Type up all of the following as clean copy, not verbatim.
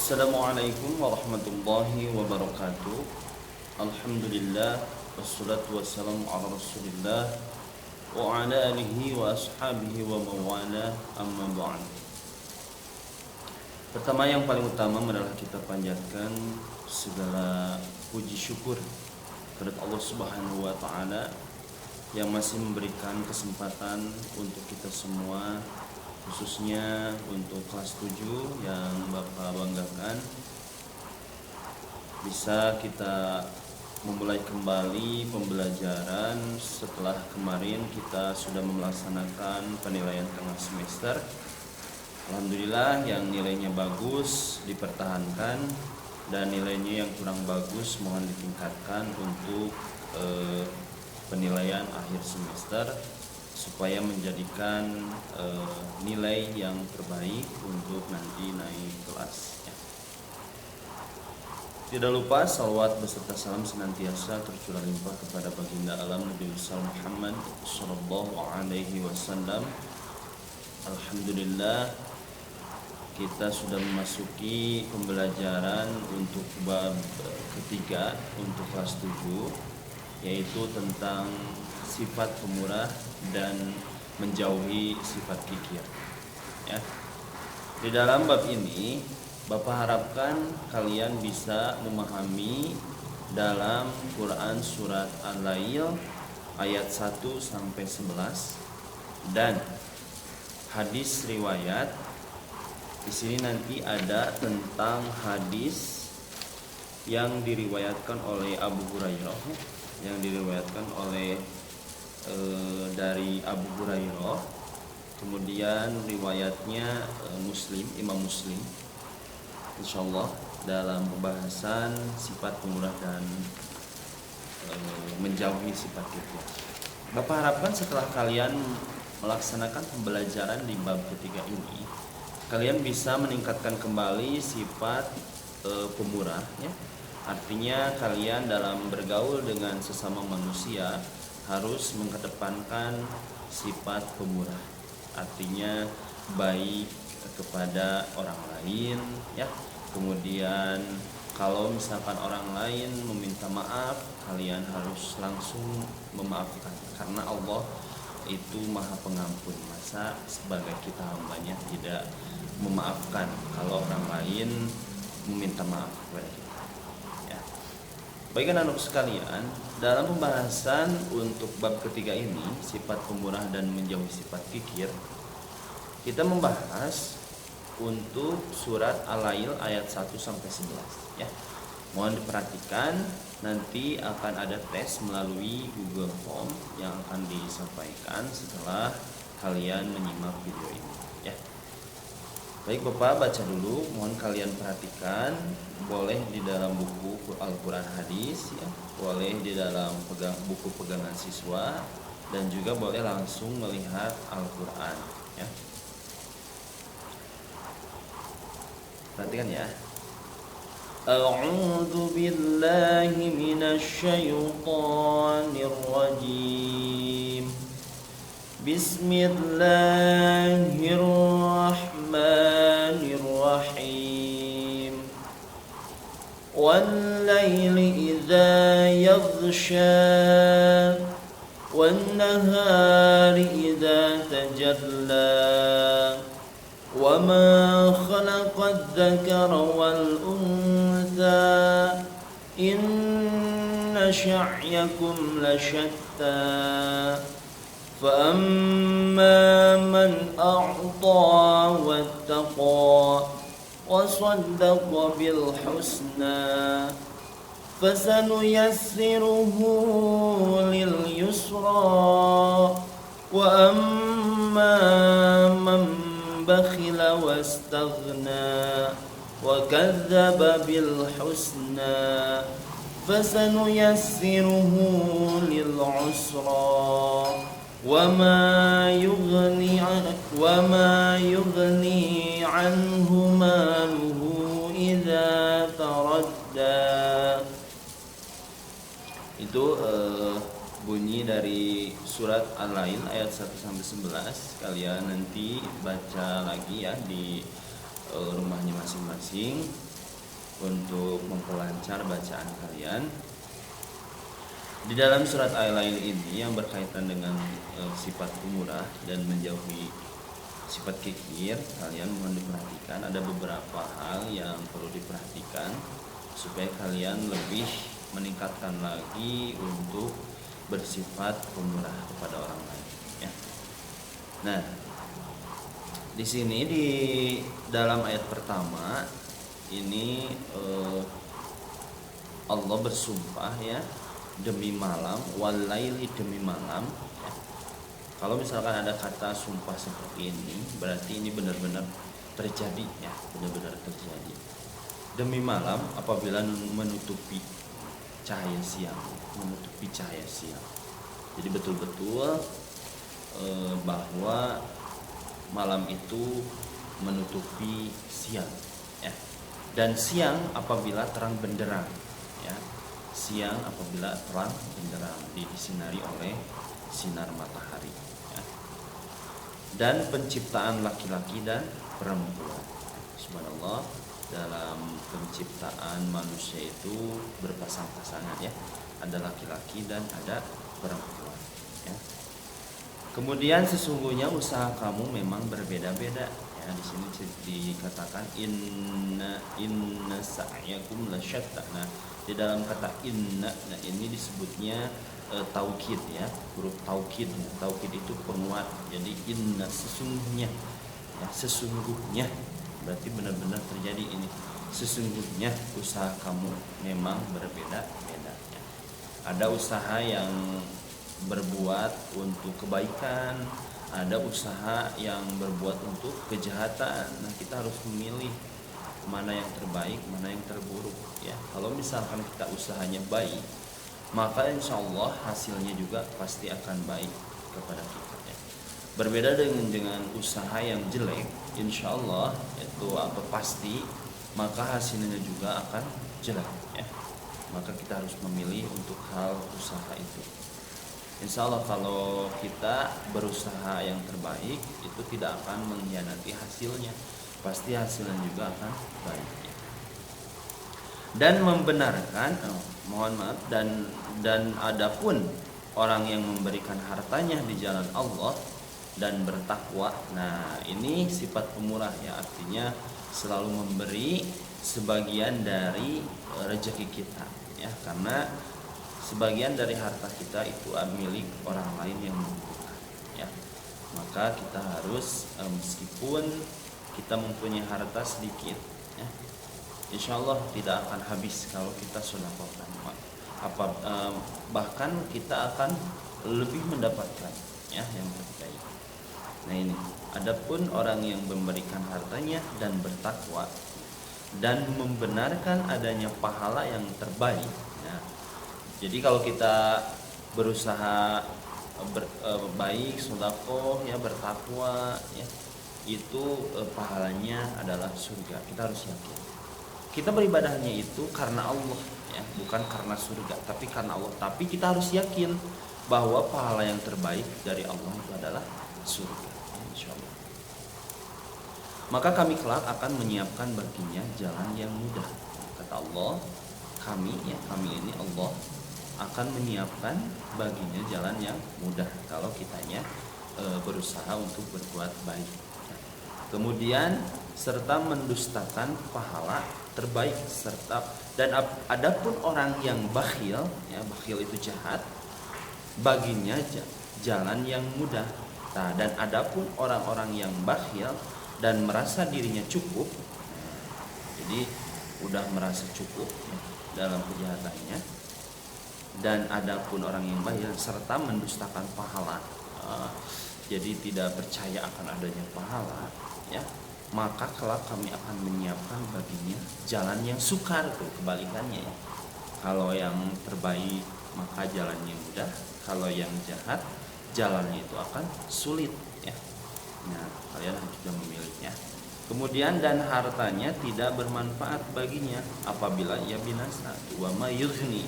Assalamualaikum warahmatullahi wabarakatuh. Alhamdulillah wassalatu wassalamu ala Rasulillah wa ala alihi wa ashabihi wa mawala, amma ba'd. Pertama, yang paling utama adalah kita panjatkan segala puji syukur kepada Allah Subhanahu wa taala yang masih memberikan kesempatan untuk kita semua, khususnya untuk kelas 7 yang Bapak banggakan, bisa kita memulai kembali pembelajaran setelah kemarin kita sudah melaksanakan penilaian tengah semester. Alhamdulillah, yang nilainya bagus dipertahankan, dan nilainya yang kurang bagus mohon ditingkatkan untuk penilaian akhir semester, supaya menjadikan nilai yang terbaik untuk nanti naik kelas. Tidak lupa salawat beserta salam senantiasa tercurah limpah kepada baginda alam Nabi besar Muhammad sallallahu alaihi wasallam. Alhamdulillah, kita sudah memasuki pembelajaran untuk bab ketiga untuk kelas 7, yaitu tentang sifat pemurah dan menjauhi sifat kikir. Ya. Di dalam bab ini, Bapak harapkan kalian bisa memahami dalam Quran surat Al-Lail ayat 1 sampai 11 dan hadis riwayat. Di sini nanti ada tentang hadis yang diriwayatkan oleh Abu Hurairah, dari Abu Hurairah, kemudian riwayatnya Imam Muslim, insyaallah, dalam pembahasan sifat pemurah dan menjauhi sifat kikir. Bapak harapkan setelah kalian melaksanakan pembelajaran di bab ketiga ini, kalian bisa meningkatkan kembali sifat pemurah, ya. Artinya kalian dalam bergaul dengan sesama manusia harus mengedepankan sifat pemurah. Artinya baik kepada orang lain, ya. Kemudian kalau misalkan orang lain meminta maaf, kalian harus langsung memaafkan, karena Allah itu Maha Pengampun. Masa sebagai kita hambanya tidak memaafkan kalau orang lain meminta maaf kepada kita. Baik anak-anak sekalian, dalam pembahasan untuk bab ketiga ini, sifat pemurah dan menjauhi sifat kikir, kita membahas untuk surat Al-Lail ayat 1 sampai 11, ya. Mohon diperhatikan, nanti akan ada tes melalui Google Form yang akan disampaikan setelah kalian menyimak video ini, ya. Baik Bapak, baca dulu, mohon kalian perhatikan. Boleh di dalam buku Al-Quran hadis, ya. Boleh di dalam buku pegangan siswa, dan juga boleh langsung melihat Al-Quran, ya. Perhatikan ya. A'udzu billahi minasy syaithanir rajim. Bismillahirrahmanirrahim. Wal-laili idza yaghsha wan-nahari idza tajalla wa ma khalaqadz dzakara wal-untha inna sya'yakum lasyatta فأما من أعطى واتقى وصدق بالحسنى فسنيسره لليسرى وأما من بخل واستغنى وكذب بالحسنى فسنيسره للعسرى وما يغني عنه ماله إذا تردى. Itu bunyi dari surat Al-Lail ayat 1 sampai 11. Kalian nanti baca lagi ya di rumahnya masing-masing. untuk memperlancar bacaan kalian. Di dalam surat Al-Lail ini yang berkaitan dengan sifat pemurah dan menjauhi sifat kikir, kalian mohon diperhatikan ada beberapa hal yang perlu diperhatikan supaya kalian lebih meningkatkan lagi untuk bersifat pemurah kepada orang lain ya. Nah, di sini di dalam ayat pertama ini Allah bersumpah ya, demi malam, walaili demi malam ya. Kalau misalkan ada kata sumpah seperti ini, berarti ini benar-benar terjadi ya, benar-benar terjadi. Demi malam apabila menutupi cahaya siang, menutupi cahaya siang. Jadi betul-betul bahwa malam itu menutupi siang ya. Dan siang apabila terang benderang ya. Siang apabila terang benderang disinari oleh sinar matahari ya. Dan penciptaan laki-laki dan perempuan. Subhanallah, dalam penciptaan manusia itu berpasang-pasangan ya. Ada laki-laki dan ada perempuan ya. Kemudian sesungguhnya usaha kamu memang berbeda-beda ya. Di sini dikatakan inna sa'yakum lasyatta. Nah, di dalam kata inna, nah ini disebutnya taukid ya, huruf taukid. Taukid itu penguat. Jadi inna sesungguhnya ya, sesungguhnya berarti benar-benar terjadi ini. Sesungguhnya usaha kamu memang berbeda-beda ya. Ada usaha yang berbuat untuk kebaikan, ada usaha yang berbuat untuk kejahatan. Nah, kita harus memilih mana yang terbaik, mana yang terburuk ya. Kalau misalkan kita usahanya baik, maka insya Allah hasilnya juga pasti akan baik kepada kita ya. Berbeda dengan usaha yang jelek, insya Allah itu apa pasti, maka hasilnya juga akan jelek ya. Maka kita harus memilih untuk hal usaha itu. Insya Allah kalau kita berusaha yang terbaik, itu tidak akan mengkhianati hasilnya, pasti hasilnya juga akan baik ya. Dan membenarkan mohon maaf dan adapun orang yang memberikan hartanya di jalan Allah dan bertakwa, nah ini sifat pemurah ya, artinya selalu memberi sebagian dari rezeki kita ya, karena sebagian dari harta kita itu milik orang lain yang membutuhkan ya. Maka kita harus meskipun kita mempunyai harta sedikit ya, insya Allah tidak akan habis kalau kita sedekahkan. Bahkan kita akan lebih mendapatkan ya yang terbaik. Nah ini, adapun orang yang memberikan hartanya dan bertakwa dan membenarkan adanya pahala yang terbaik ya. Jadi kalau kita berusaha baik, sedekah ya, bertakwa ya, itu pahalanya adalah surga. Kita harus yakin. Kita beribadahnya itu karena Allah ya, bukan karena surga, tapi karena Allah. Tapi kita harus yakin bahwa pahala yang terbaik dari Allah itu adalah surga, insyaallah. Maka kami kelak akan menyiapkan baginya jalan yang mudah. Kata Allah, kami ini Allah akan menyiapkan baginya jalan yang mudah kalau kitanya berusaha untuk berbuat baik. Kemudian serta mendustakan pahala terbaik, serta dan adapun orang yang bakhil ya, bakhil itu jahat, baginya jalan yang mudah. Nah, dan adapun orang-orang yang bakhil dan merasa dirinya cukup, jadi udah merasa cukup ya, dalam kejahatannya, dan adapun orang yang bakhil serta mendustakan pahala, jadi tidak percaya akan adanya pahala ya, maka kelak kami akan menyiapkan baginya jalan yang sukar. Tuh kebalikannya ya. Kalau yang terbaik maka jalannya mudah, kalau yang jahat jalannya itu akan sulit ya. Nah, kalian harus juga memilihnya. Kemudian dan hartanya tidak bermanfaat baginya apabila ia binasa. Wa ma yughni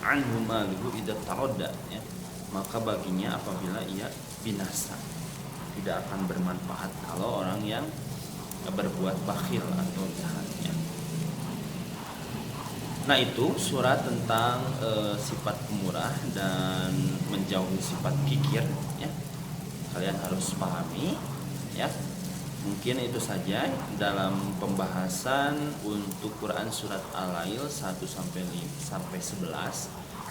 anhu maluhu idza taradda ya. Maka baginya apabila ia binasa, tidak akan bermanfaat kalau orang yang berbuat bakhil atau jahat ya. Nah, itu surat tentang sifat pemurah dan menjauhi sifat kikir ya. Kalian harus pahami ya. Mungkin itu saja dalam pembahasan untuk Quran surat Al-Lail 1 sampai 11.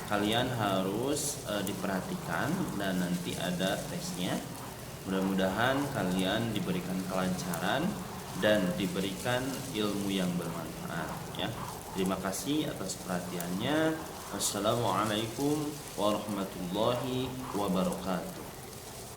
Kalian harus diperhatikan dan nanti ada tesnya. Mudah-mudahan kalian diberikan kelancaran dan diberikan ilmu yang bermanfaat ya. Terima kasih atas perhatiannya. Wassalamualaikum warahmatullahi wabarakatuh.